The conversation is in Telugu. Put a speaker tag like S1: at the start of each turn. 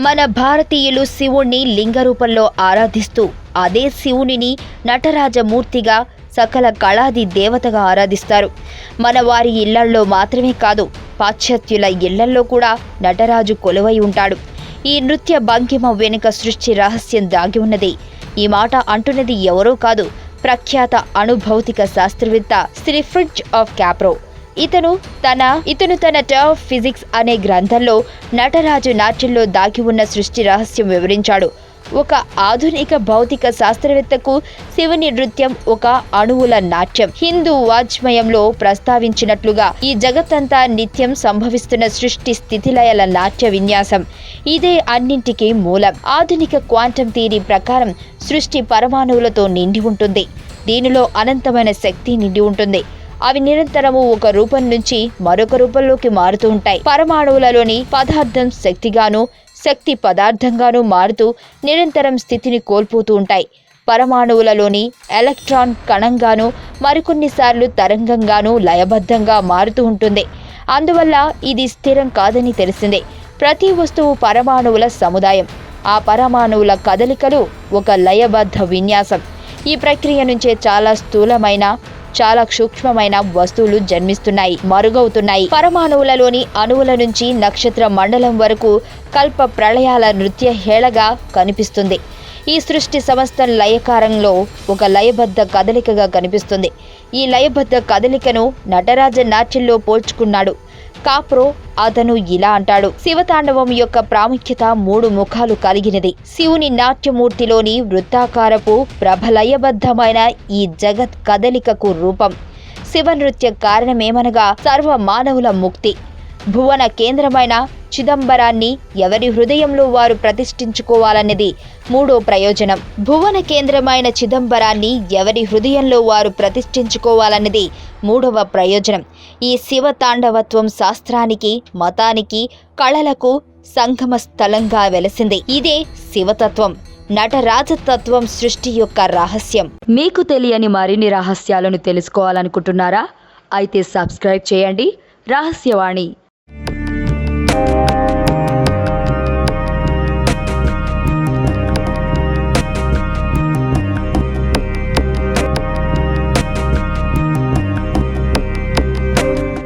S1: మన భారతీయులు శివుణ్ణి లింగ రూపంలో ఆరాధిస్తూ అదే శివునిని నటరాజమూర్తిగా సకల కళాది దేవతగా ఆరాధిస్తారు. మన వారి ఇళ్లల్లో మాత్రమే కాదు, పాశ్చాత్యుల ఇళ్లల్లో కూడా నటరాజు కొలువై ఉంటాడు. ఈ నృత్య భంగిమ వెనుక సృష్టి రహస్యం దాగి ఉన్నది. ఈ మాట అంటున్నది ఎవరో కాదు, ప్రఖ్యాత అణుభౌతిక శాస్త్రవేత్త శ్రీ ఫ్రిడ్జ్ ఆఫ్ క్యాప్రో. ఇతను తన ఆఫ్ ఫిజిక్స్ అనే గ్రంథంలో నటరాజు నాట్యంలో దాగి ఉన్న సృష్టి రహస్యం వివరించాడు. ఒక ఆధునిక భౌతిక శాస్త్రవేత్తకు శివుని నృత్యం ఒక అణువుల నాట్యం. హిందూ వాజ్మయంలో ప్రస్తావించినట్లుగా ఈ జగత్తంతా నిత్యం సంభవిస్తున్న సృష్టి స్థితిలయల నాట్య విన్యాసం. ఇదే అన్నింటికీ మూలం. ఆధునిక క్వాంటం థియరీ ప్రకారం సృష్టి పరమాణువులతో నిండి ఉంటుంది. దీనిలో అనంతమైన శక్తి నిండి ఉంటుంది. అవి నిరంతరము ఒక రూపం నుంచి మరొక రూపంలోకి మారుతూ ఉంటాయి. పరమాణువులలోని పదార్థం శక్తిగాను, శక్తి పదార్థంగాను మారుతూ నిరంతరం స్థితిని కోల్పోతూ ఉంటాయి. పరమాణువులలోని ఎలక్ట్రాన్ కణంగాను, మరికొన్నిసార్లు తరంగంగాను లయబద్ధంగా మారుతూ ఉంటుంది. అందువల్ల ఇది స్థిరం కాదని తెలిసిందే. ప్రతి వస్తువు పరమాణువుల సముదాయం. ఆ పరమాణువుల కదలికలు ఒక లయబద్ధ విన్యాసం. ఈ ప్రక్రియ నుంచే చాలా స్థూలమైన, చాలా సూక్ష్మమైన వస్తువులు జన్మిస్తున్నాయి, మరుగవుతున్నాయి. పరమాణువులలోని అణువుల నుంచి నక్షత్ర మండలం వరకు కల్ప ప్రళయాల నృత్య హేళగా కనిపిస్తుంది. ఈ సృష్టి సమస్త లయకారంలో ఒక లయబద్ధ కదలికగా కనిపిస్తుంది. ఈ లయబద్ధ కదలికను నటరాజ నాట్యంలో పోల్చుకున్నాడు కాప్రో. అతను ఇలా అంటాడు: శివతాండవం యొక్క ప్రాముఖ్యత 3 ముఖాలు కలిగినది. శివుని నాట్యమూర్తిలోని వృత్తాకారపు ప్రభలయబద్ధమైన ఈ జగత్ కదలికకు రూపం. శివ నృత్య కారణమేమనగా సర్వ మానవుల ముక్తి. భువన కేంద్రమైన చిదంబరాన్ని ఎవరి హృదయంలో వారు ప్రతిష్ఠించుకోవాలన్నది 3వ ప్రయోజనం. భువన కేంద్రమైన చిదంబరాన్ని ఎవరి హృదయంలో వారు ప్రతిష్ఠించుకోవాలన్నది 3వ ప్రయోజనం. ఈ శివ తాండవత్వం శాస్త్రానికి, మతానికి, కళలకు సంగమ స్థలంగా వెలసింది. ఇదే శివతత్వం, నటరాజతత్వం, సృష్టి యొక్క రహస్యం. మీకు తెలియని మరిన్ని రహస్యాలను తెలుసుకోవాలనుకుంటున్నారా? అయితే సబ్స్క్రైబ్ చేయండి రహస్యవాణి.